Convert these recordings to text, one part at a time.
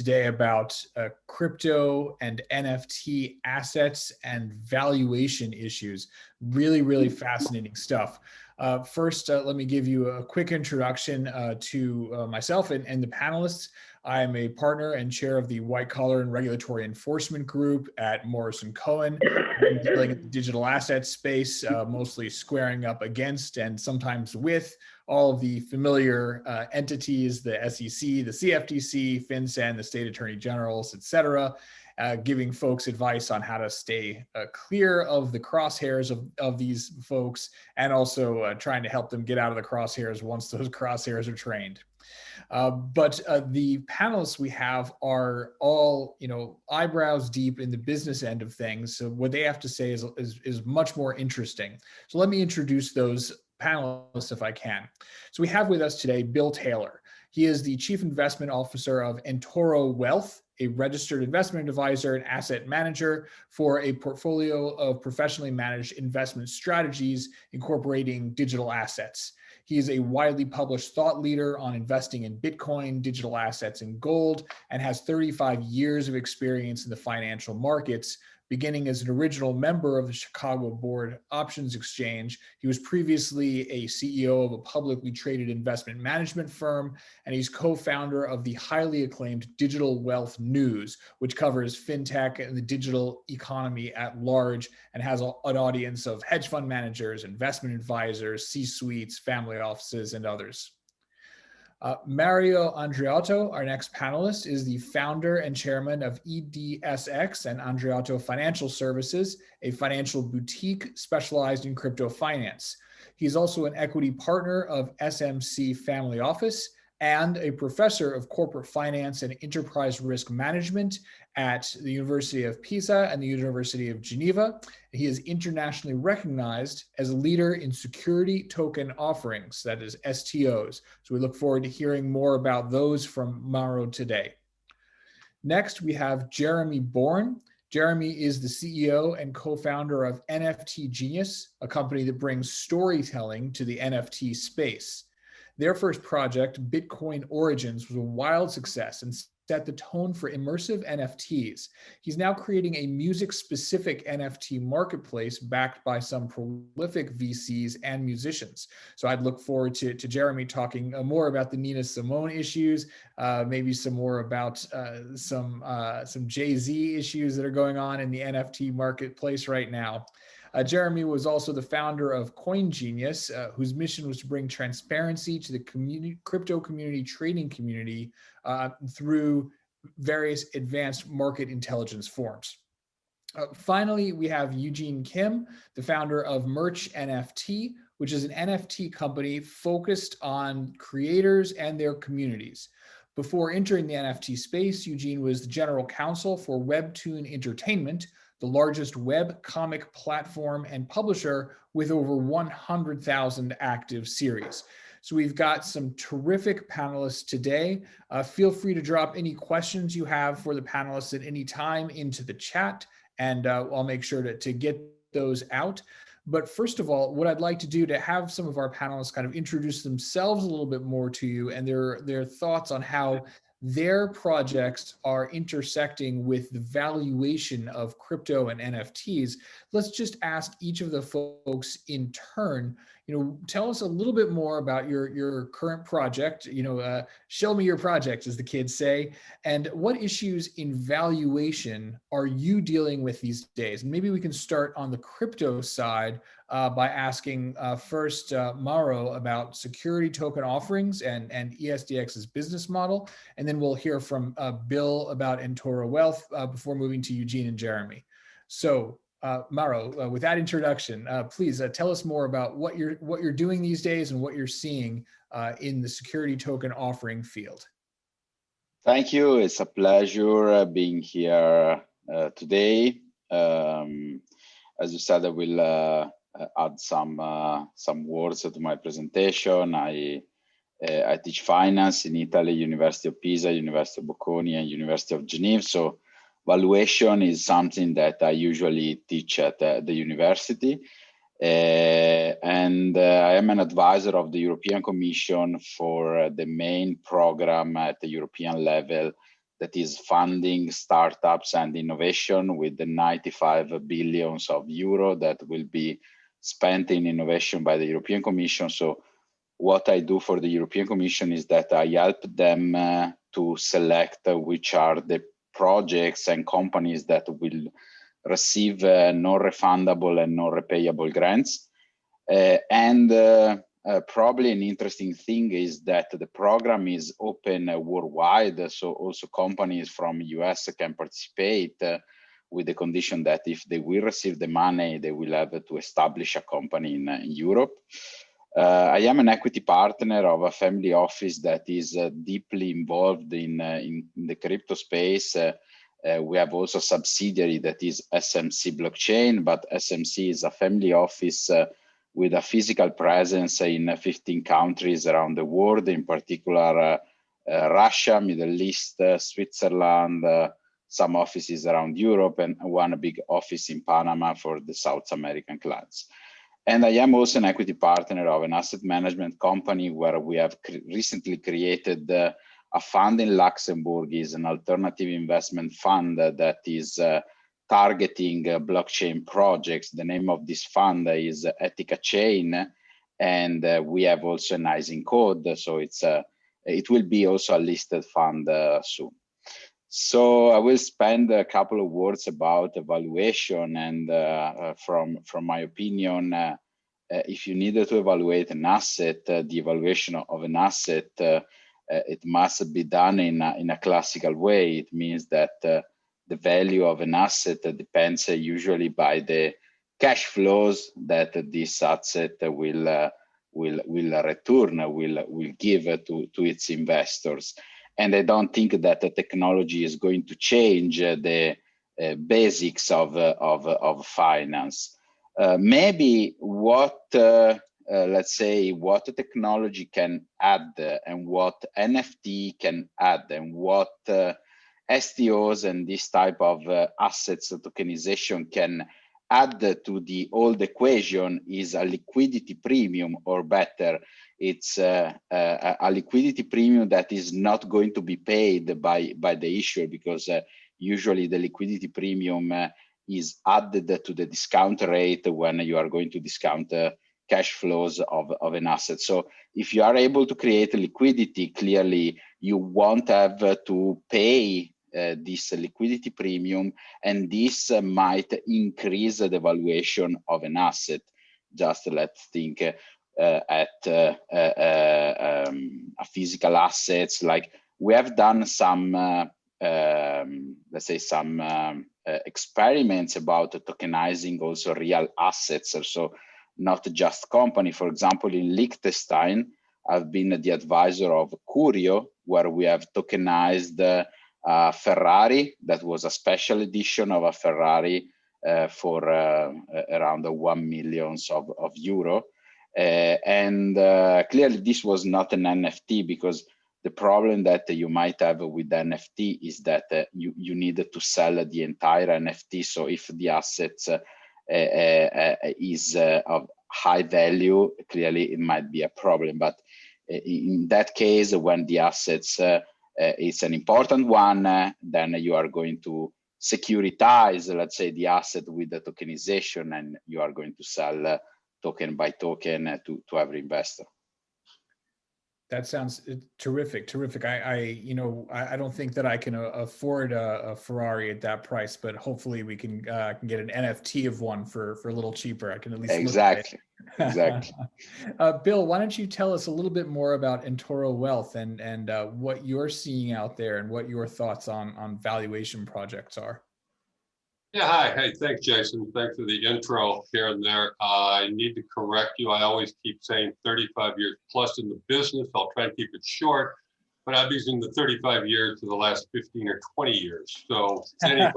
today about crypto and NFT assets and valuation issues. Really fascinating stuff. First, let me give you a quick introduction to myself and the panelists. I am a partner and chair of the White Collar and Regulatory Enforcement Group at Morrison Cohen. I'm dealing in the digital asset space, mostly squaring up against and sometimes with all of the familiar entities, the SEC, the CFTC, FinCEN, the state attorney generals, et cetera, giving folks advice on how to stay clear of the crosshairs of these folks, and also trying to help them get out of the crosshairs once those crosshairs are trained. But the panelists we have are all, eyebrows deep in the business end of things. So what they have to say is much more interesting. So let me introduce those panelists if I can. So we have with us today Bill Taylor. He is the Chief Investment Officer of Entoro Wealth, a registered investment advisor and asset manager for a portfolio of professionally managed investment strategies incorporating digital assets. He is a widely published thought leader on investing in Bitcoin, digital assets, and gold, and has 35 years of experience in the financial markets. Beginning as an original member of the Chicago Board Options Exchange, he was previously a CEO of a publicly traded investment management firm, and he's co-founder of the highly acclaimed Digital Wealth News, which covers fintech and the digital economy at large, and has an audience of hedge fund managers, investment advisors, C-suites, family offices, and others. Mauro Andriotto, our next panelist, is the founder and chairman of EDSX and Andriotto Financial Services, a financial boutique specialized in crypto finance. He's also an equity partner of SMC Family Office and a professor of corporate finance and enterprise risk management at the University of Pisa and the University of Geneva. He is internationally recognized as a leader in security token offerings, that is STOs. So we look forward to hearing more about those from Mauro today. Next, we have Jeremy Bourne. Jeremy is the CEO and co-founder of NFT Genius, a company that brings storytelling to the NFT space. Their first project, Bitcoin Origins, was a wild success and set the tone for immersive NFTs. He's now creating a music-specific NFT marketplace backed by some prolific VCs and musicians. So I'd look forward to Jeremy talking more about the Nina Simone issues, maybe some more about some Jay-Z issues that are going on in the NFT marketplace right now. Jeremy was also the founder of Coin Genius, whose mission was to bring transparency to the crypto community, trading community, through various advanced market intelligence forms. Finally, we have Eugene Kim, the founder of Merch NFT, which is an NFT company focused on creators and their communities. Before entering the NFT space, Eugene was the general counsel for Webtoon Entertainment, the largest web comic platform and publisher with over 100,000 active series. So we've got some terrific panelists today. Feel free to drop any questions you have for the panelists at any time into the chat, and I'll make sure to get those out. But first of all, what I'd like to do to have some of our panelists kind of introduce themselves a little bit more to you and their thoughts on how their projects are intersecting with the valuation of crypto and NFTs. Let's just ask each of the folks in turn, tell us a little bit more about your current project, show me your project, as the kids say, and what issues in valuation are you dealing with these days? And maybe we can start on the crypto side by asking first Mauro about security token offerings and ESDX's business model, and then we'll hear from Bill about Entoro Wealth before moving to Eugene and Jeremy. So Mauro, with that introduction, please tell us more about what you're doing these days and what you're seeing in the security token offering field. Thank you. It's a pleasure being here today. As you said, I will add some words to my presentation. I teach finance in Italy, University of Pisa, University of Bocconi, and University of Geneva. So valuation is something that I usually teach at the university. And I am an advisor of the European Commission for the main program at the European level that is funding startups and innovation with the 95 billions of euro that will be spent in innovation by the European Commission. So what I do for the European Commission is that I help them to select which are the projects and companies that will receive non-refundable and non-repayable grants. Probably an interesting thing is that the program is open worldwide, so also companies from US can participate with the condition that if they will receive the money, they will have to establish a company in Europe. I am an equity partner of a family office that is deeply involved in the crypto space. We have also a subsidiary that is SMC Blockchain, but SMC is a family office with a physical presence in 15 countries around the world, in particular Russia, Middle East, Switzerland, some offices around Europe, and one big office in Panama for the South American clients. And I am also an equity partner of an asset management company where we have recently created a fund in Luxembourg. Is an alternative investment fund that is targeting blockchain projects. The name of this fund is Ethica Chain, and we have also an ISIN code, so it will be also a listed fund soon. So I will spend a couple of words about evaluation, and from my opinion, if you needed to evaluate an asset, the evaluation of an asset, it must be done in a classical way. It means that the value of an asset depends usually by the cash flows that this asset will return, will give to its investors. And I don't think that the technology is going to change the basics of finance. Maybe what let's say what the technology can add and what NFT can add and what STOs and this type of assets tokenization can add to the old equation is a liquidity premium, or better, it's a liquidity premium that is not going to be paid by the issuer, because usually the liquidity premium is added to the discount rate when you are going to discount cash flows of an asset. So if you are able to create liquidity, clearly you won't have to pay this liquidity premium, and this might increase the valuation of an asset. Just let's think at physical assets. Like we have done some, let's say some experiments about tokenizing also real assets, so not just company. For example, in Liechtenstein, I've been the advisor of Curio, where we have tokenized Ferrari. That was a special edition of a Ferrari for around 1 million of euro. And clearly this was not an NFT, because the problem that you might have with NFT is that you needed to sell the entire NFT. So if the assets is of high value, clearly it might be a problem. But in that case, when the assets is an important one, then you are going to securitize, let's say, the asset with the tokenization, and you are going to sell token by token to every investor. That sounds terrific. I don't think that I can afford a Ferrari at that price, but hopefully we can get an NFT of one for a little cheaper. I can at least exactly. Exactly. Bill, why don't you tell us a little bit more about Entoro Wealth and what you're seeing out there and what your thoughts on valuation projects are? Yeah, hi. Hey, thanks, Jason. Thanks for the intro here and there. I need to correct you. I always keep saying 35 years plus in the business. I'll try and keep it short, but I've been using the 35 years for the last 15 or 20 years. So anyway,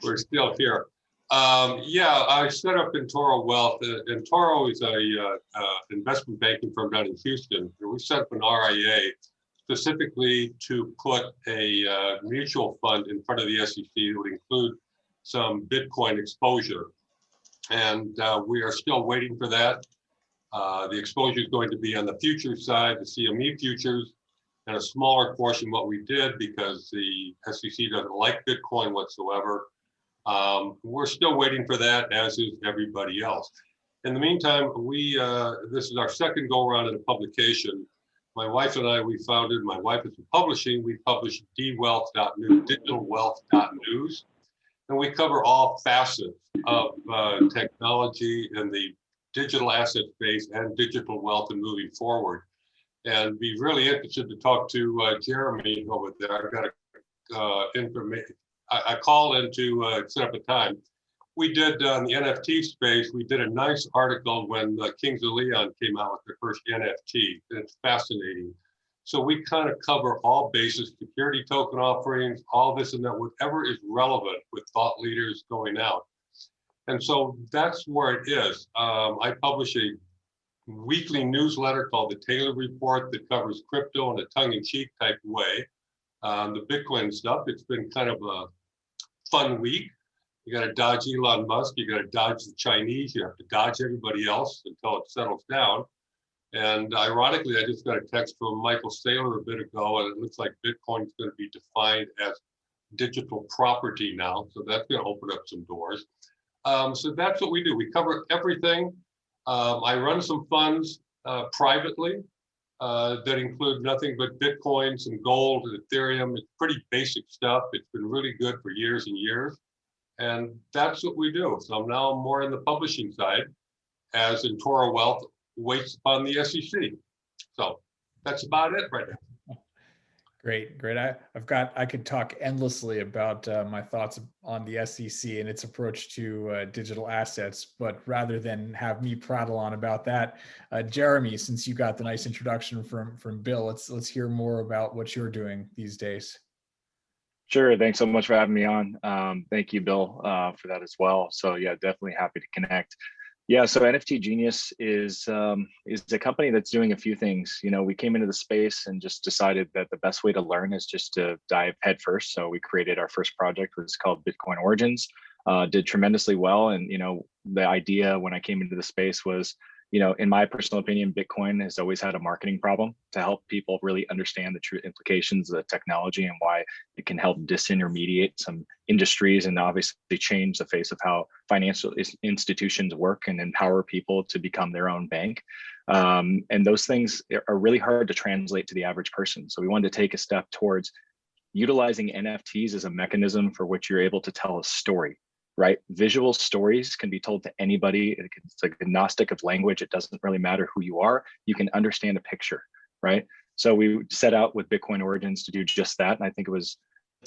we're still here. Yeah, I set up Entoro Wealth. Entoro is a investment banking firm down in Houston. We set up an RIA specifically to put a mutual fund in front of the SEC that would include some Bitcoin exposure. And we are still waiting for that. The exposure is going to be on the futures side, the CME futures. and a smaller portion what we did because the SEC doesn't like Bitcoin whatsoever. We're still waiting for that, as is everybody else. In the meantime, this is our second go around in a publication. My wife and I, my wife is in publishing, we publish dwealth.news, digitalwealth.news, and we cover all facets of technology in the digital asset space and digital wealth and moving forward. And be really interested to talk to Jeremy over there. I've got information. I called in to set up a time. We did on the NFT space, we did a nice article when Kings of Leon came out with their first NFT. And it's fascinating. So we kind of cover all bases, security token offerings, all this and that, whatever is relevant with thought leaders going out. And so that's where it is. I publish a weekly newsletter called the Taylor Report that covers crypto in a tongue-in-cheek type way. The Bitcoin stuff, it's been kind of a fun week. You got to dodge Elon Musk, you got to dodge the Chinese, you have to dodge everybody else until it settles down. And ironically, I just got a text from Michael Saylor a bit ago, and it looks like Bitcoin is going to be defined as digital property now. So that's going to open up some doors. So that's what we do. We cover everything. I run some funds privately that include nothing but Bitcoin, some gold, and Ethereum. It's pretty basic stuff. It's been really good for years and years. And that's what we do. So I'm now more in the publishing side as Entoro Wealth waits upon the SEC. So that's about it right now. Great, great. I could talk endlessly about my thoughts on the SEC and its approach to digital assets, but rather than have me prattle on about that, Jeremy, since you got the nice introduction from Bill, let's hear more about what you're doing these days. Sure. Thanks so much for having me on. Thank you, Bill, for that as well. So yeah, definitely happy to connect. Yeah, so NFT Genius is a company that's doing a few things. You know, we came into the space and just decided that the best way to learn is just to dive headfirst. So we created our first project, which is called Bitcoin Origins. Did tremendously well, and you know, the idea when I came into the space was, you know, in my personal opinion, Bitcoin has always had a marketing problem to help people really understand the true implications of the technology and why it can help disintermediate some industries and obviously change the face of how financial institutions work and empower people to become their own bank. And those things are really hard to translate to the average person. So we wanted to take a step towards utilizing NFTs as a mechanism for which you're able to tell a story. Right? Visual stories can be told to anybody. It's agnostic of language. It doesn't really matter who you are. You can understand a picture, right? So we set out with Bitcoin Origins to do just that. And I think it was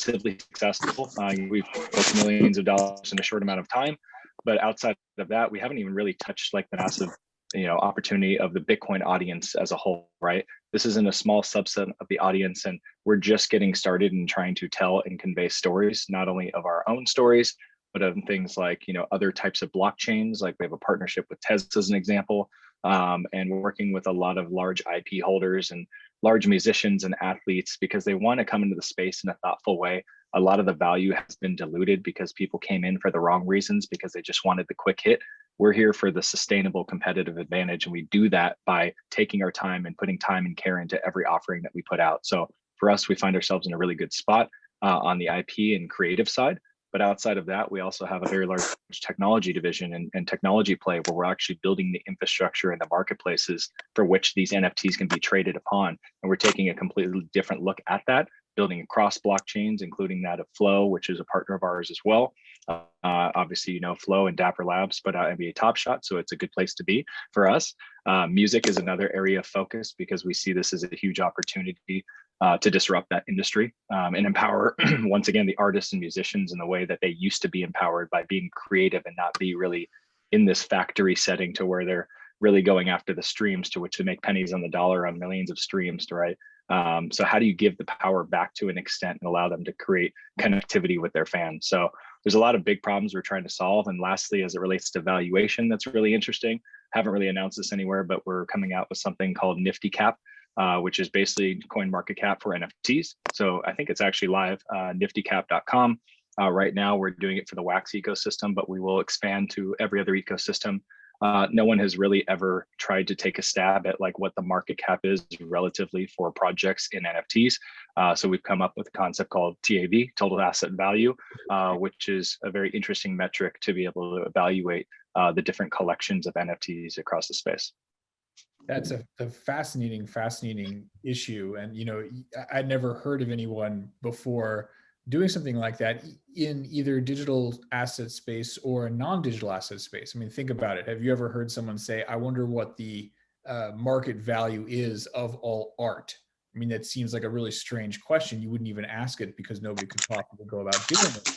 relatively successful. We've built millions of dollars in a short amount of time. But outside of that, we haven't even really touched like the massive, you know, opportunity of the Bitcoin audience as a whole, right? This isn't a small subset of the audience. And we're just getting started in trying to tell and convey stories, not only of our own stories, but of things like, you know, other types of blockchains. Like we have a partnership with Tez as an example, and we're working with a lot of large IP holders and large musicians and athletes because they want to come into the space in a thoughtful way. A lot of the value has been diluted because people came in for the wrong reasons because they just wanted the quick hit. We're here for the sustainable competitive advantage, and we do that by taking our time and putting time and care into every offering that we put out. So for us, we find ourselves in a really good spot on the IP and creative side. But outside of that, we also have a very large technology division and technology play where we're actually building the infrastructure and the marketplaces for which these NFTs can be traded upon. And we're taking a completely different look at that, building across blockchains, including that of Flow, which is a partner of ours as well. Obviously, you know, Flow and Dapper Labs, but NBA Top Shot, so it's a good place to be for us. Music is another area of focus because we see this as a huge opportunity to disrupt that industry and empower, once again, the artists and musicians in the way that they used to be empowered by being creative and not be really in this factory setting to where they're really going after the streams to which they make pennies on the dollar on millions of streams, right? So how do you give the power back to an extent and allow them to create connectivity with their fans? So there's a lot of big problems we're trying to solve. And lastly, as it relates to valuation, that's really interesting. Haven't really announced this anywhere, but we're coming out with something called Nifty Cap, which is basically coin market cap for NFTs. So I think it's actually live, niftycap.com. Right now, we're doing it for the Wax ecosystem, but we will expand to every other ecosystem No one has really ever tried to take a stab at like what the market cap is relatively for projects in NFTs. So we've come up with a concept called TAV, total asset value, which is a very interesting metric to be able to evaluate the different collections of NFTs across the space. That's a fascinating issue. And, I'd never heard of anyone before doing something like that in either digital asset space or a non-digital asset space. I mean, think about it. Have you ever heard someone say, I wonder what the market value is of all art? I mean, that seems like a really strange question. You wouldn't even ask it because nobody could possibly go about doing it.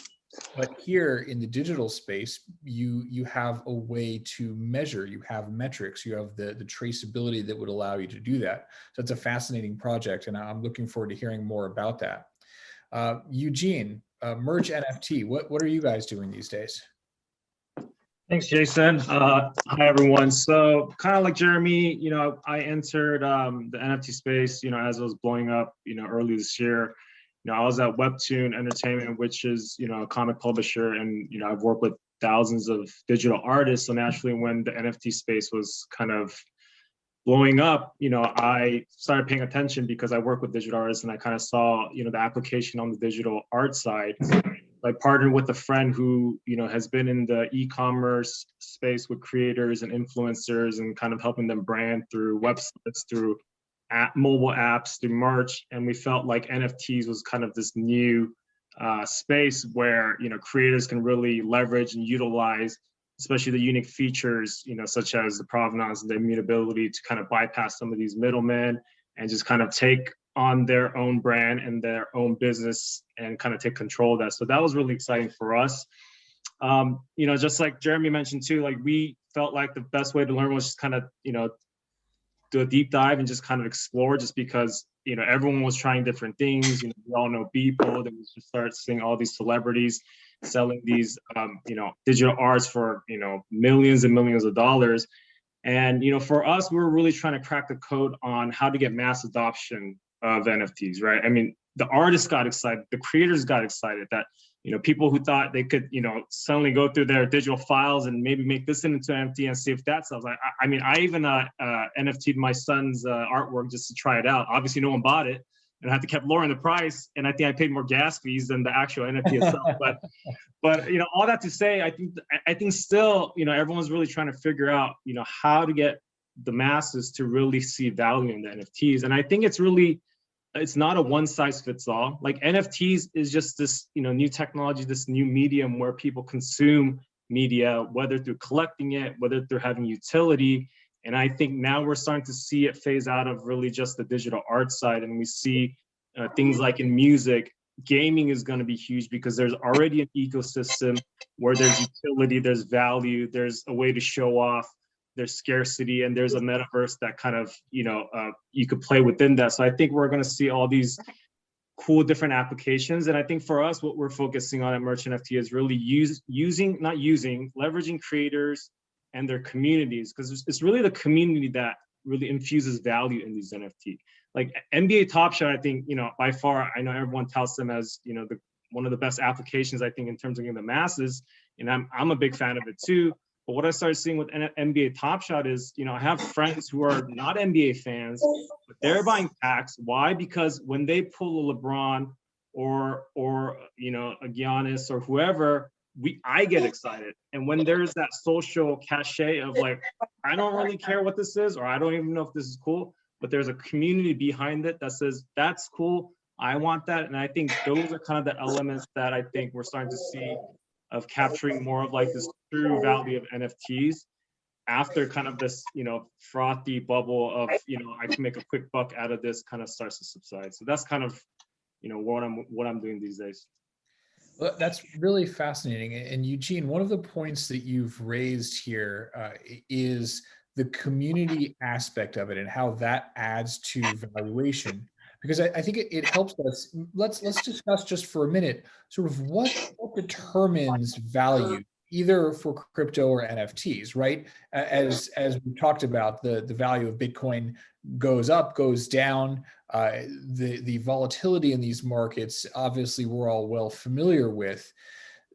But here in the digital space, you have a way to measure, you have metrics, you have the traceability that would allow you to do that. So it's a fascinating project, and I'm looking forward to hearing more about that. Eugene, Merge NFT, what are you guys doing these days? Thanks, Jason. Hi, everyone. So kind of like Jeremy, I entered the NFT space, as it was blowing up, early this year. I was at Webtoon Entertainment, which is, a comic publisher, and, I've worked with thousands of digital artists. So naturally, when the NFT space was kind of blowing up, I started paying attention because I work with digital artists, and I kind of saw, the application on the digital art side. I partnered with a friend who, has been in the e-commerce space with creators and influencers and kind of helping them brand through websites, through mobile apps, through merch. And we felt like NFTs was kind of this new space where, creators can really leverage and utilize, especially the unique features, such as the provenance and the immutability, to kind of bypass some of these middlemen and just kind of take on their own brand and their own business and kind of take control of that. So that was really exciting for us. Just like Jeremy mentioned too, like we felt like the best way to learn was just kind of, do a deep dive and just kind of explore, just because, everyone was trying different things. We all know people, then we just start seeing all these celebrities selling these, digital arts for, millions and millions of dollars. And, for us, we were really trying to crack the code on how to get mass adoption of NFTs, right? I mean, the artists got excited, the creators got excited that, people who thought they could, suddenly go through their digital files and maybe make this into an NFT and see if that sells. I mean, I even NFT'd my son's artwork just to try it out. Obviously, no one bought it, and I had to keep lowering the price. And I think I paid more gas fees than the actual NFT itself. But all that to say, I think still, everyone's really trying to figure out, how to get the masses to really see value in the NFTs. And I think it's not a one size fits all. Like NFTs is just this, new technology, this new medium where people consume media, whether through collecting it, whether through having utility. And I think now we're starting to see it phase out of really just the digital art side. And we see things like in music, gaming is going to be huge because there's already an ecosystem where there's utility, there's value, there's a way to show off, there's scarcity, and there's a metaverse that kind of, you could play within that. So I think we're going to see all these cool different applications. And I think for us, what we're focusing on at Merge NFT is really leveraging creators and their communities, because it's really the community that really infuses value in these NFT. Like NBA Top Shot, I think, by far, I know everyone touts them as, one of the best applications, I think, in terms of getting the masses. And I'm a big fan of it too. But what I started seeing with NBA Top Shot is, I have friends who are not NBA fans, but they're buying packs. Why? Because when they pull a LeBron or a Giannis or whoever, I get excited. And when there's that social cachet of like, I don't really care what this is, or I don't even know if this is cool, but there's a community behind it that says, that's cool, I want that. And I think those are kind of the elements that I think we're starting to see of capturing more of like this true value of NFTs after kind of this, frothy bubble of, I can make a quick buck out of this kind of starts to subside. So that's kind of, what I'm doing these days. Well, that's really fascinating. And Eugene, one of the points that you've raised here is the community aspect of it and how that adds to valuation. Because I think it helps us. Let's discuss just for a minute sort of what determines value, either for crypto or NFTs, right? As we talked about, the value of Bitcoin goes up, goes down. The volatility in these markets, obviously, we're all well familiar with.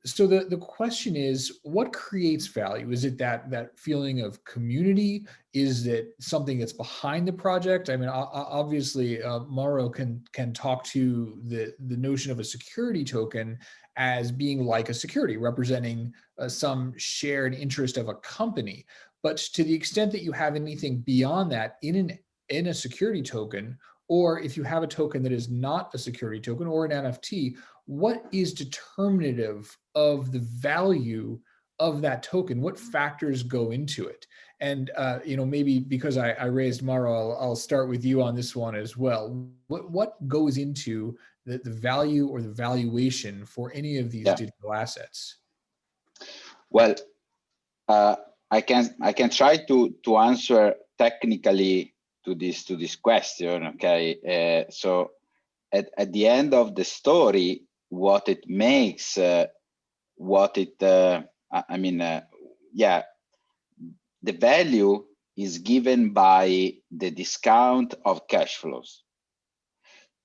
So the question is, what creates value? Is it that feeling of community? Is it something that's behind the project? I mean, obviously, Mauro can talk to the notion of a security token as being like a security, representing some shared interest of a company. But to the extent that you have anything beyond that in a security token, or if you have a token that is not a security token or an NFT, what is determinative of the value of that token? What factors go into it? And maybe because I raised Mauro, I'll start with you on this one as well. What goes into the value or the valuation for any of these digital assets? Well, I can try to answer technically to this question. Okay, so at the end of the story, what it makes, the value is given by the discount of cash flows.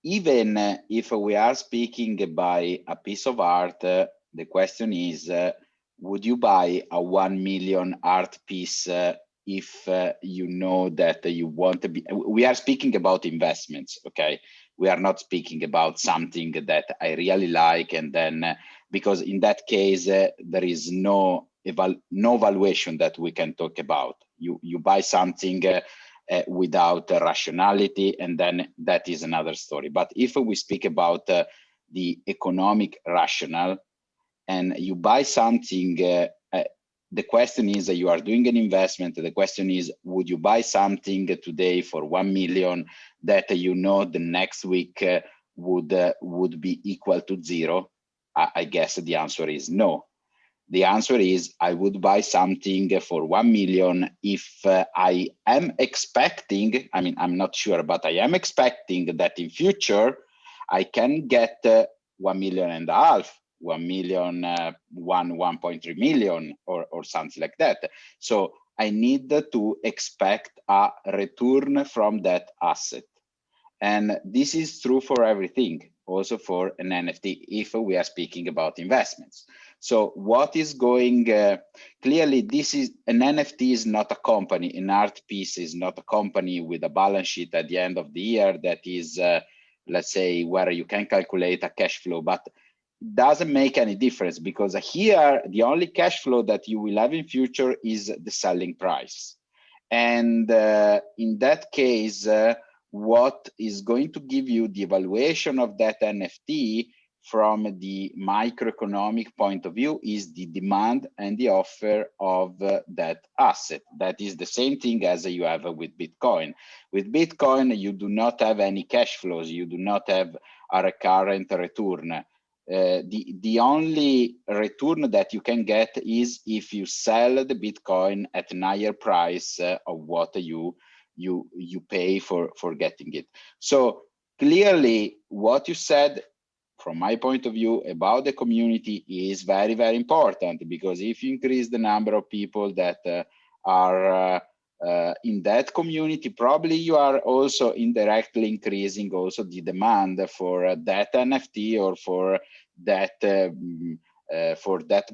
Even if we are speaking by a piece of art, the question is, would you buy a 1 million art piece if you know that you want to be? We are speaking about investments, okay? We are not speaking about something that I really like, and then because in that case there is no valuation that we can talk about. You buy something without rationality, and then that is another story. But if we speak about the economic rationale, and you buy something, the question is that you are doing an investment. The question is, would you buy something today for 1 million that you know the next week would be equal to zero? I guess the answer is no. The answer is I would buy something for 1 million if I am expecting, I mean, I'm not sure, but I am expecting that in future I can get 1.5 million, 1 million, 1.3 million, or something like that. So I need to expect a return from that asset. And this is true for everything, also for an NFT, if we are speaking about investments. So what is going, clearly this is, an NFT is not a company, an art piece is not a company with a balance sheet at the end of the year that is, let's say, where you can calculate a cash flow, but it doesn't make any difference, because here the only cash flow that you will have in future is the selling price. And in that case, what is going to give you the evaluation of that NFT from the microeconomic point of view is the demand and the offer of that asset. That is the same thing as you have with Bitcoin. With Bitcoin, you do not have any cash flows. You do not have a recurrent return. The only return that you can get is if you sell the Bitcoin at a higher price of what you pay for getting it. So clearly what you said, from my point of view, about the community is very, very important, because if you increase the number of people that are in that community, probably you are also indirectly increasing also the demand for that NFT or for that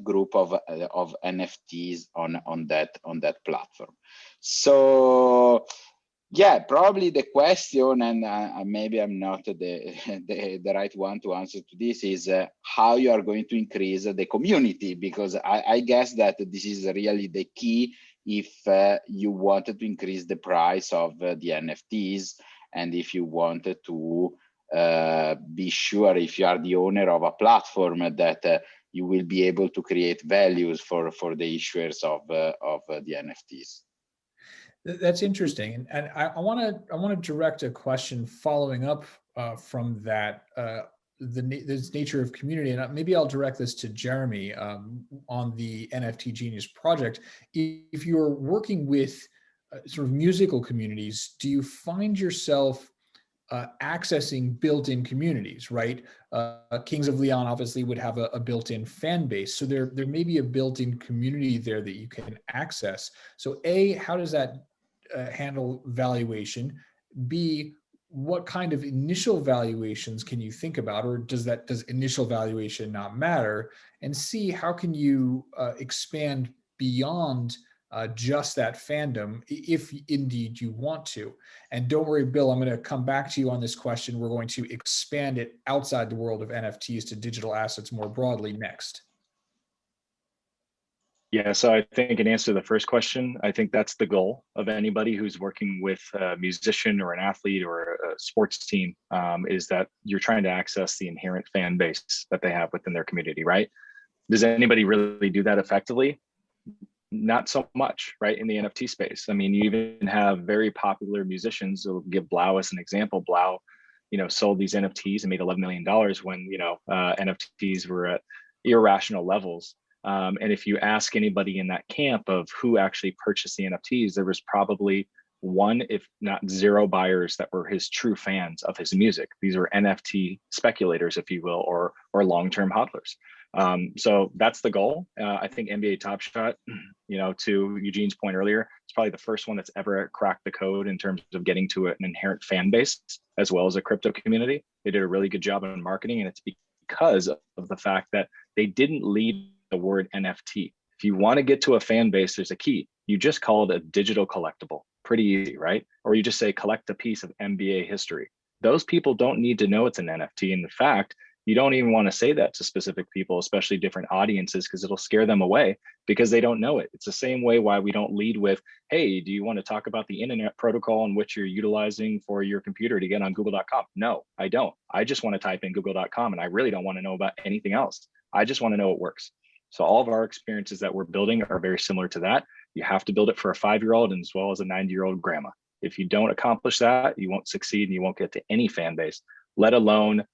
group of NFTs on that platform. So yeah, probably the question, and maybe I'm not the right one to answer to this, is how you are going to increase the community, because I guess that this is really the key if you wanted to increase the price of the NFTs, and if you wanted to be sure, if you are the owner of a platform, that you will be able to create values for the issuers of the NFTs. That's interesting, and I want to direct a question following up from that, this nature of community, and maybe I'll direct this to Jeremy on the NFT Genius project. If you're working with sort of musical communities, do you find yourself accessing built-in communities, right? Kings of Leon obviously would have a built-in fan base, so there may be a built-in community there that you can access. So A, how does that handle valuation? B, what kind of initial valuations can you think about, or does initial valuation not matter? And C, how can you expand beyond just that fandom, if indeed you want to? And don't worry, Bill, I'm going to come back to you on this question. We're going to expand it outside the world of NFTs to digital assets more broadly next. Yeah, so I think in answer to the first question, I think that's the goal of anybody who's working with a musician or an athlete or a sports team, is that you're trying to access the inherent fan base that they have within their community, right? Does anybody really do that effectively? Not so much, right? In the NFT space. I mean, you even have very popular musicians. We'll give Blau as an example. Blau, sold these NFTs and made $11 million when, NFTs were at irrational levels. And if you ask anybody in that camp of who actually purchased the NFTs, there was probably one, if not zero buyers that were his true fans of his music. These were NFT speculators, if you will, or long-term hodlers. So that's the goal. I think NBA Top Shot, to Eugene's point earlier, it's probably the first one that's ever cracked the code in terms of getting to an inherent fan base as well as a crypto community. They did a really good job in marketing, and it's because of the fact that they didn't lead the word NFT. If you want to get to a fan base, there's a key. You just call it a digital collectible. Pretty easy, right? Or you just say collect a piece of NBA history. Those people don't need to know it's an NFT. In fact, you don't even want to say that to specific people, especially different audiences, because it'll scare them away because they don't know it. It's the same way why we don't lead with, hey, do you want to talk about the internet protocol in which you're utilizing for your computer to get on google.com? No, I don't. I just want to type in google.com and I really don't want to know about anything else. I just want to know it works. So all of our experiences that we're building are very similar to that. You have to build it for a 5-year-old as well as a 90-year-old grandma. If you don't accomplish that, you won't succeed and you won't get to any fan base, let alone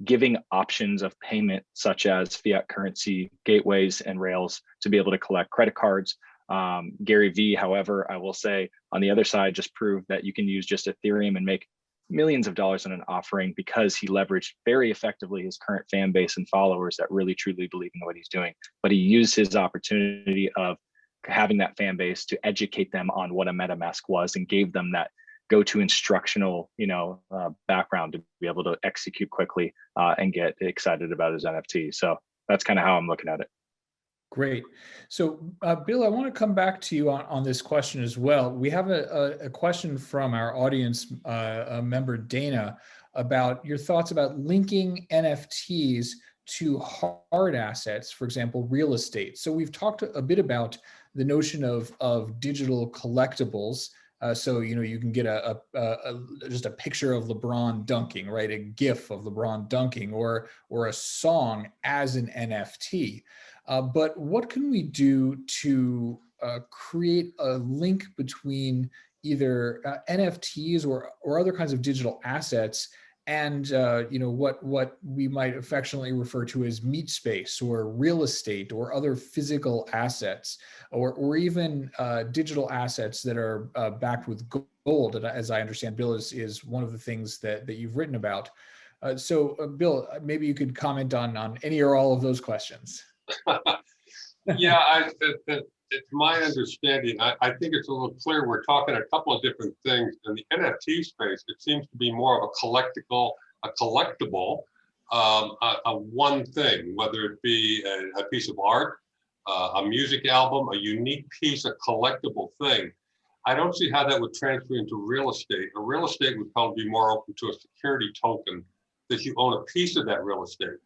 giving options of payment such as fiat currency gateways and rails to be able to collect credit cards. Gary Vee, however, I will say on the other side, just proved that you can use just Ethereum and make millions of dollars on an offering because he leveraged very effectively his current fan base and followers that really truly believe in what he's doing. But he used his opportunity of having that fan base to educate them on what a MetaMask was and gave them that go-to instructional, background to be able to execute quickly and get excited about his NFT. So that's kind of how I'm looking at it. Great. So, Bill, I want to come back to you on this question as well. We have a question from our audience member, Dana, about your thoughts about linking NFTs to hard assets, for example, real estate. So we've talked a bit about the notion of digital collectibles. So, you can get just a picture of LeBron dunking, right? A GIF of LeBron dunking or a song as an NFT. But what can we do to create a link between either NFTs or other kinds of digital assets and what we might affectionately refer to as meat space or real estate or other physical assets or even digital assets that are backed with gold? And as I understand, Bill, is one of the things that you've written about. So Bill, maybe you could comment on any or all of those questions. Yeah, it's my understanding. I think it's a little clear. We're talking a couple of different things. In the NFT space, it seems to be more of a collectible, a one thing, whether it be a piece of art, a music album, a unique piece, a collectible thing. I don't see how that would transfer into real estate. A real estate would probably be more open to a security token that you own a piece of that real estate.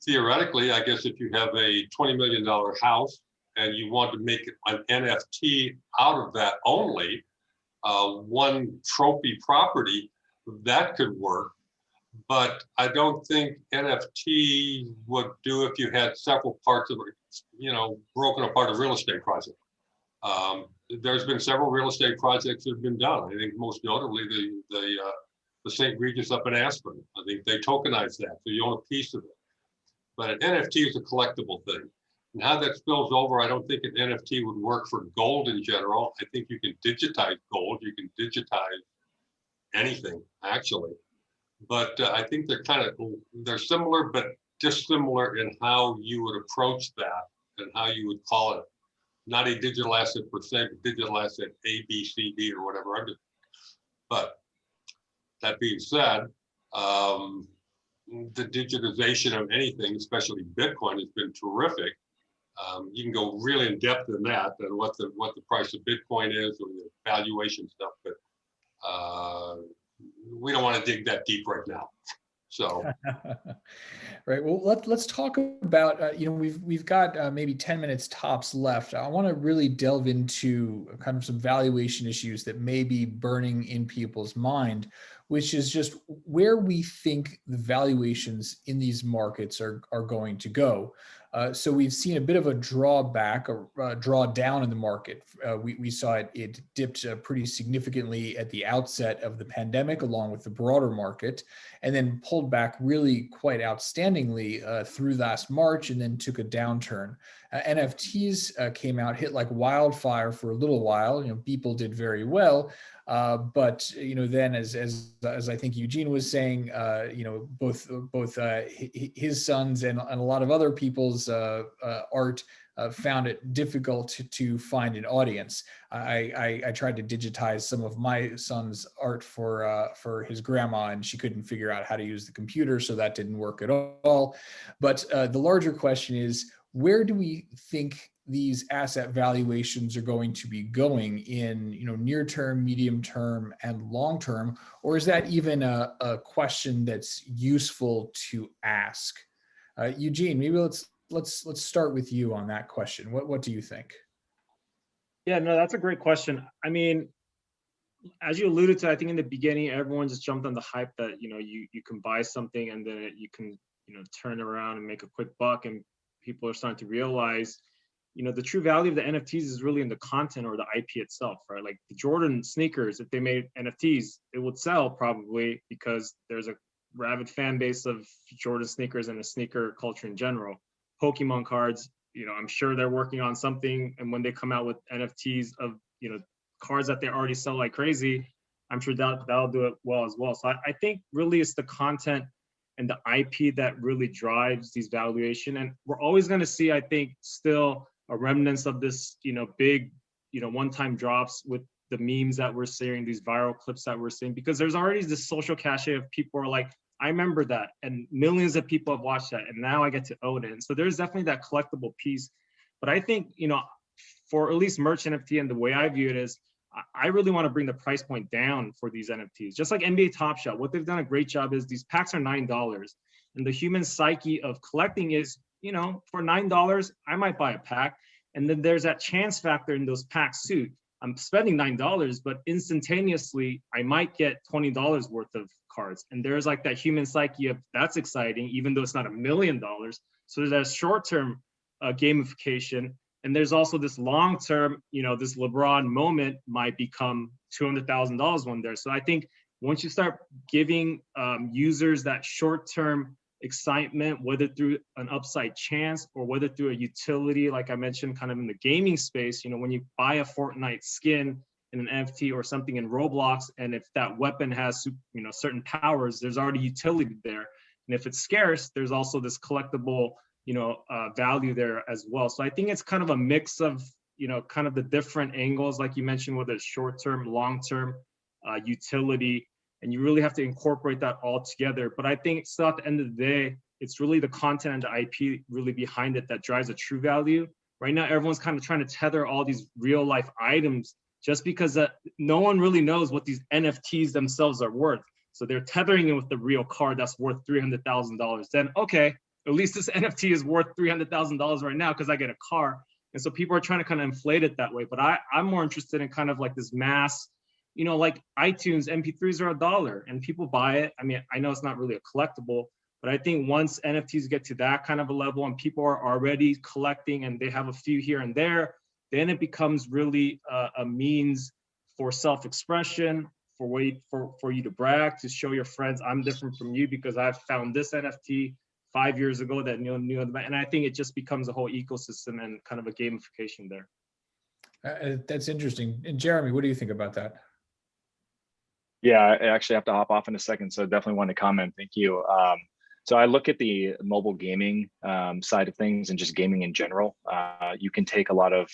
Theoretically, I guess if you have a $20 million house and you want to make an NFT out of that only, one trophy property, that could work. But I don't think NFT would do if you had several parts of it, broken apart a real estate project. There's been several real estate projects that have been done. I think most notably the St. Regis up in Aspen. I think they tokenized that, so you own a piece of it. But an NFT is a collectible thing. And how that spills over, I don't think an NFT would work for gold in general. I think you can digitize gold. You can digitize anything, actually. But I think they're similar, but dissimilar in how you would approach that and how you would call it. Not a digital asset per se, but digital asset A, B, C, D, or whatever. But That being said, the digitization of anything, especially Bitcoin, has been terrific. You can go really in depth in that and what the price of Bitcoin is or the valuation stuff, but we don't want to dig that deep right now. So, right. Well, let's talk about we've got maybe 10 minutes tops left. I want to really delve into kind of some valuation issues that may be burning in people's mind, which is just where we think the valuations in these markets are going to go. So we've seen a bit of a drawback, or drawdown in the market. We saw it dipped pretty significantly at the outset of the pandemic, along with the broader market, and then pulled back really quite outstandingly through last March, and then took a downturn. NFTs came out, hit like wildfire for a little while. Beeple did very well. But then as I think Eugene was saying, both his sons and a lot of other people's art found it difficult to find an audience. I tried to digitize some of my son's art for his grandma, and she couldn't figure out how to use the computer, so that didn't work at all. But the larger question is, where do we think these asset valuations are going to be going in near term, medium term, and long term? Or is that even a question that's useful to ask? Eugene, maybe let's start with you on that question. What do you think? Yeah, no, that's a great question. I mean, as you alluded to, I think in the beginning, everyone just jumped on the hype that you can buy something and then you can turn around and make a quick buck, and people are starting to realize the true value of the NFTs is really in the content or the IP itself, right? Like the Jordan sneakers, if they made NFTs, it would sell probably because there's a rabid fan base of Jordan sneakers and the sneaker culture in general. Pokemon cards, I'm sure they're working on something, and when they come out with NFTs of cards that they already sell like crazy, I'm sure that'll do it well as well. So I think really it's the content and the IP that really drives these valuation, and we're always going to see, I think, still a remnants of this, big, one-time drops with the memes that we're seeing, these viral clips that we're seeing, because there's already this social cachet of people are like, I remember that, and millions of people have watched that, and now I get to own it. And so there's definitely that collectible piece. But I think, for at least merch NFT, and the way I view it is, I really want to bring the price point down for these NFTs. Just like NBA Top Shot, what they've done a great job is these packs are $9, and the human psyche of collecting is, for $9, I might buy a pack. And then there's that chance factor in those packs too. I'm spending $9, but instantaneously I might get $20 worth of cards. And there's like that human psyche of that's exciting, even though it's not $1 million. So there's that short-term gamification. And there's also this long-term, this LeBron moment might become $200,000 one day. So I think once you start giving users that short-term excitement, whether through an upside chance or whether through a utility, like I mentioned, kind of in the gaming space, when you buy a Fortnite skin in an NFT or something in Roblox, and if that weapon has, certain powers, there's already utility there. And if it's scarce, there's also this collectible, value there as well. So I think it's kind of a mix of, kind of the different angles, like you mentioned, whether it's short-term, long-term, utility, and you really have to incorporate that all together. But I think still at the end of the day, it's really the content and the IP really behind it that drives a true value. Right now, everyone's kind of trying to tether all these real life items just because no one really knows what these NFTs themselves are worth. So they're tethering it with the real card that's worth $300,000. Then, okay, at least this NFT is worth $300,000 right now because I get a car. And so people are trying to kind of inflate it that way. But I'm more interested in kind of like this mass, like iTunes MP3s are $1 and people buy it. I mean, I know it's not really a collectible, but I think once NFTs get to that kind of a level and people are already collecting and they have a few here and there, then it becomes really a means for self-expression, for you to brag, to show your friends, I'm different from you because I've found this NFT 5 years ago that knew about. And I think it just becomes a whole ecosystem and kind of a gamification there. That's interesting. And Jeremy, what do you think about that? Yeah, I actually have to hop off in a second, so definitely want to comment. Thank you. So I look at the mobile gaming side of things and just gaming in general. You can take a lot of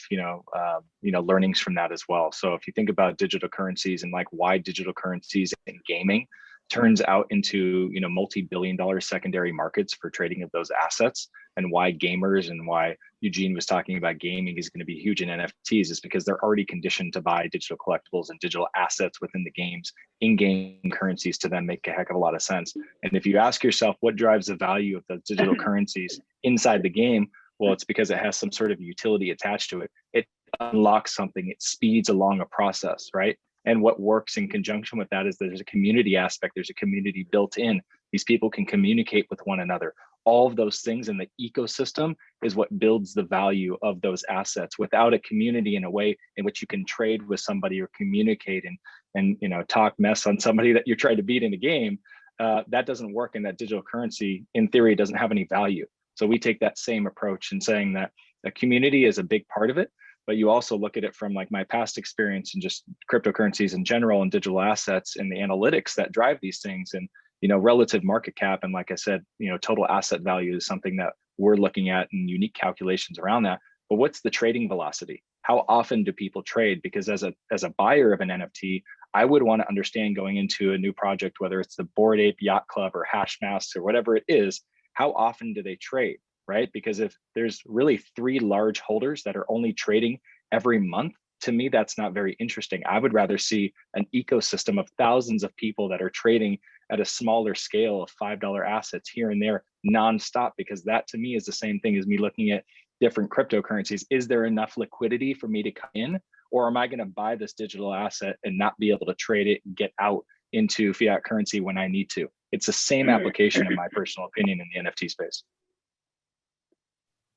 learnings from that as well. So if you think about digital currencies and like why digital currencies in gaming, turns out into, you know, multi-billion-dollar secondary markets for trading of those assets, and why gamers and why Eugene was talking about gaming is going to be huge in NFTs is because they're already conditioned to buy digital collectibles and digital assets within the games. In-game currencies to them make a heck of a lot of sense. And if you ask yourself what drives the value of those digital currencies inside the game, well, it's because it has some sort of utility attached to it. It unlocks something, it speeds along a process, right? And what works in conjunction with that is there's a community aspect, there's a community built in. These people can communicate with one another. All of those things in the ecosystem is what builds the value of those assets. Without a community in a way in which you can trade with somebody or communicate and you know, talk mess on somebody that you're trying to beat in a game, that doesn't work, and that digital currency in theory doesn't have any value. So we take that same approach in saying that the community is a big part of it, but you also look at it from like my past experience and just cryptocurrencies in general and digital assets and the analytics that drive these things, and, you know, relative market cap. And like I said, you know, total asset value is something that we're looking at and unique calculations around that. But what's the trading velocity? How often do people trade? Because as a buyer of an NFT, I would want to understand going into a new project, whether it's the Bored Ape Yacht Club or Hashmask or whatever it is, how often do they trade? Right? Because if there's really 3 large holders that are only trading every month, to me, that's not very interesting. I would rather see an ecosystem of thousands of people that are trading at a smaller scale of $5 assets here and there nonstop, because that to me is the same thing as me looking at different cryptocurrencies. Is there enough liquidity for me to come in, or am I going to buy this digital asset and not be able to trade it and get out into fiat currency when I need to? It's the same application, in my personal opinion, in the NFT space.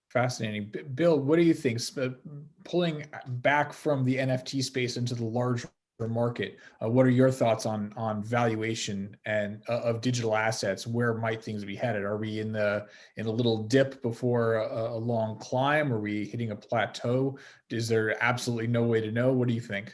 Fascinating. Bill, what do you think? Pulling back from the NFT space into the larger market, what are your thoughts on valuation and of digital assets? Where might things be headed? Are we in a little dip before a long climb? Are we hitting a plateau? Is there absolutely no way to know? What do you think?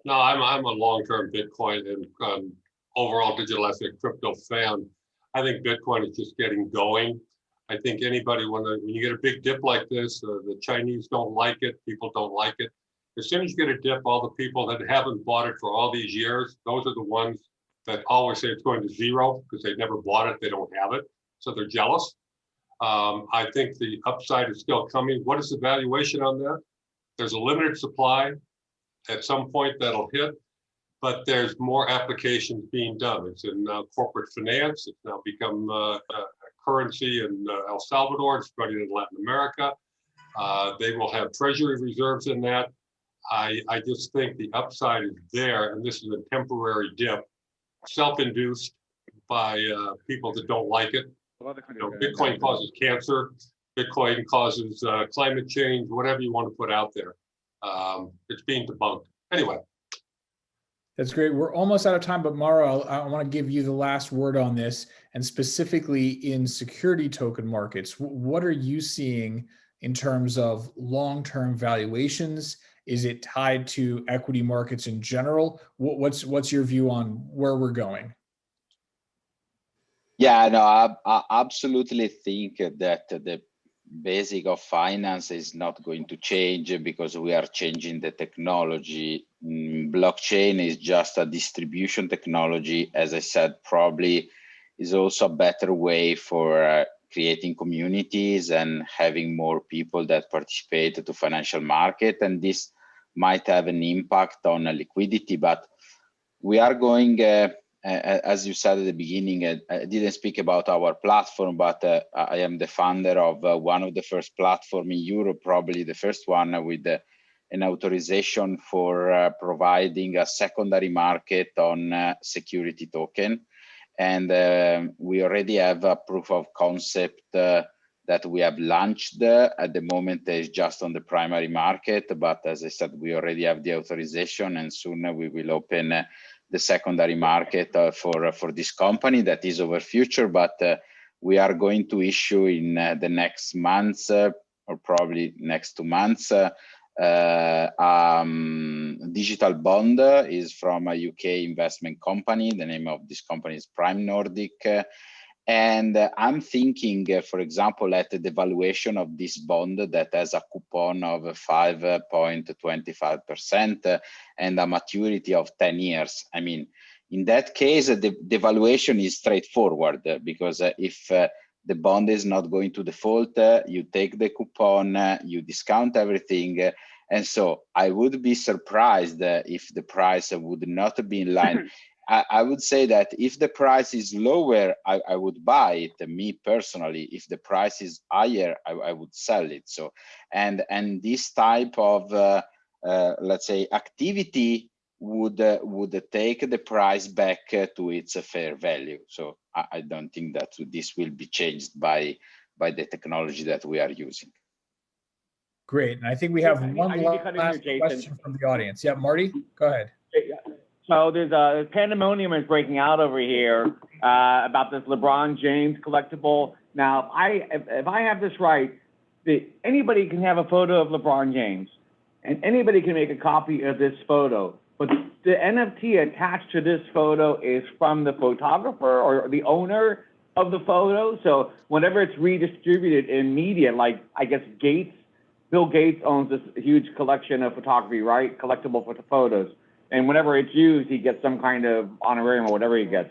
No, I'm a long-term Bitcoin and overall digital asset crypto fan. I think Bitcoin is just getting going. I think anybody, when you get a big dip like this, the Chinese don't like it, people don't like it. As soon as you get a dip, all the people that haven't bought it for all these years, those are the ones that always say it's going to zero because they've never bought it, they don't have it, so they're jealous. I think the upside is still coming. What is the valuation on that? There's a limited supply. At some point that'll hit, but there's more applications being done. It's in corporate finance. It's now become a currency in El Salvador. It's spreading in Latin America. They will have treasury reserves in that. I just think the upside is there, and this is a temporary dip, self-induced by people that don't like it. You know, Bitcoin causes cancer. Bitcoin causes climate change, whatever you want to put out there. It's being debunked. Anyway. That's great. We're almost out of time, but Mauro, I want to give you the last word on this, and specifically in security token markets. What are you seeing in terms of long-term valuations? Is it tied to equity markets in general? What's your view on where we're going? Yeah, no, I absolutely think that the basic of finance is not going to change because we are changing the technology. Blockchain is just a distribution technology. As I said, probably is also a better way for creating communities and having more people that participate to financial market. And this might have an impact on liquidity, but we are going, as you said at the beginning, I didn't speak about our platform, but I am the founder of one of the first platforms in Europe, probably the first one with an authorization for providing a secondary market on security token. And we already have a proof of concept that we have launched. At the moment is just on the primary market, but as I said, we already have the authorization, and soon we will open the secondary market for this company. That is our future, but we are going to issue in the next months or probably next 2 months digital bond is from a UK investment company. The name of this company is Prime Nordic. And I'm thinking, for example, at the valuation of this bond that has a coupon of 5.25% and a maturity of 10 years. I mean, In that case, the valuation is straightforward because if the bond is not going to default, you take the coupon, you discount everything. And so I would be surprised if the price would not be in line. I would say that if the price is lower, I would buy it, me personally. If the price is higher, I would sell it. So, and this type of, let's say, activity would take the price back to its fair value. So I don't think that this will be changed by the technology that we are using. Great. And I think we have one last question from the audience. Yeah, Marty, go ahead. So there's a pandemonium is breaking out over here about this LeBron James collectible. Now, if I have this right, anybody can have a photo of LeBron James, and anybody can make a copy of this photo. But the NFT attached to this photo is from the photographer or the owner of the photo. So whenever it's redistributed in media, like I guess Bill Gates owns this huge collection of photography, right? Collectible photos. And whenever it's used, he gets some kind of honorarium or whatever he gets.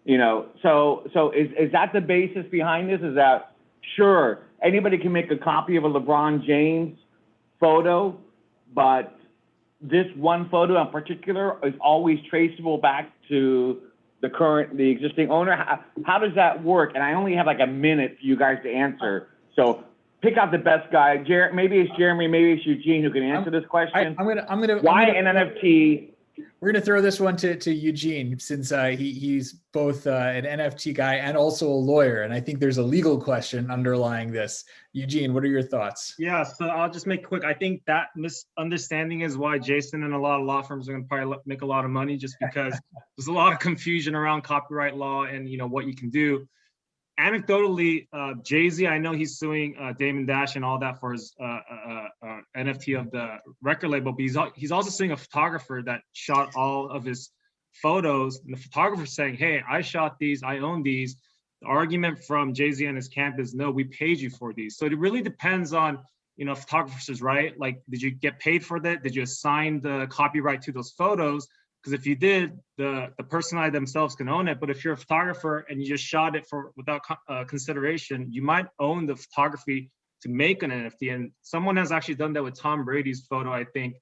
You know, so is that the basis behind this? Is that, sure, anybody can make a copy of a LeBron James photo, but this one photo in particular is always traceable back to the existing owner? How does that work? And I only have like a minute for you guys to answer. So pick out the best guy. Maybe it's Jeremy, maybe it's Eugene who can answer this question. Why an NFT? We're going to throw this one to Eugene, since he's both an NFT guy and also a lawyer. And I think there's a legal question underlying this. Eugene, what are your thoughts? Yeah, so I'll just make quick. I think that misunderstanding is why Jason and a lot of law firms are going to probably make a lot of money, just because there's a lot of confusion around copyright law and what you can do. Anecdotally, Jay-Z, I know he's suing Damon Dash and all that for his NFT of the record label, but he's also suing a photographer that shot all of his photos, and the photographer's saying, hey, I shot these, I own these. The argument from Jay-Z and his camp is, no, we paid you for these. So it really depends on, photographers, right? Like, did you get paid for that? Did you assign the copyright to those photos? Because if you did, the personality themselves can own it. But if you're a photographer and you just shot it without consideration, you might own the photography to make an NFT. And someone has actually done that with Tom Brady's photo, I think,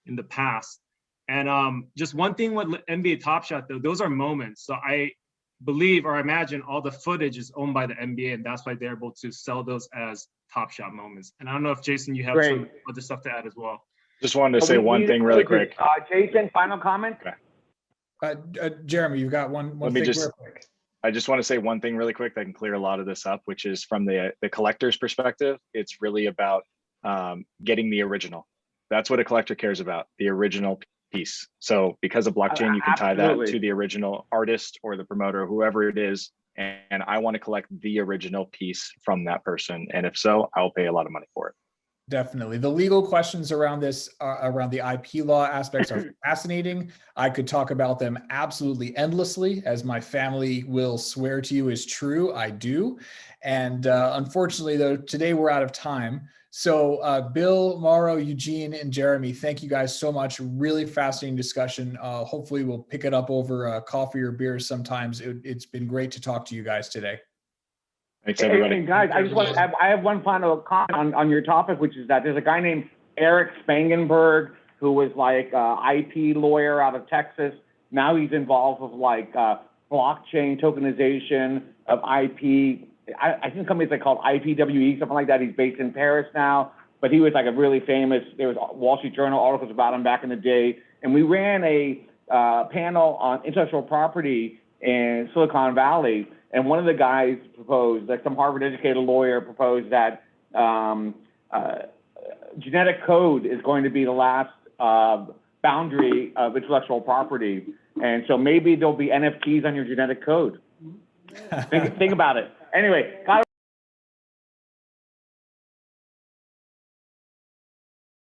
in the past. And just one thing with NBA Top Shot, though, those are moments. So I believe or imagine all the footage is owned by the NBA, and that's why they're able to sell those as Top Shot moments. And I don't know if, Jason, you have some other stuff to add as well. Just wanted to say one thing really quick. Jason, final comment? Okay. Jeremy, you've got one thing real quick. I just want to say one thing really quick that can clear a lot of this up, which is from the collector's perspective, it's really about getting the original. That's what a collector cares about, the original piece. So because of blockchain, you can tie that to the original artist or the promoter, whoever it is. And I want to collect the original piece from that person. And if so, I'll pay a lot of money for it. Definitely. The legal questions around this, around the IP law aspects, are fascinating. I could talk about them absolutely endlessly, as my family will swear to you is true. I do. And unfortunately, though, today we're out of time. So Bill, Mauro, Eugene, and Jeremy, thank you guys so much. Really fascinating discussion. Hopefully we'll pick it up over coffee or beer sometimes. It's been great to talk to you guys today. Thanks, everybody. And guys, I have one final comment on your topic, which is that there's a guy named Eric Spangenberg who was like IP lawyer out of Texas. Now he's involved with like blockchain tokenization of IP. I think companies like called IPWE, something like that. He's based in Paris now, but he was like a really famous. There was Wall Street Journal articles about him back in the day, and we ran a panel on intellectual property in Silicon Valley. And one of the guys proposed, like some Harvard-educated lawyer proposed that genetic code is going to be the last boundary of intellectual property. And so maybe there'll be NFTs on your genetic code. Think about it. Anyway,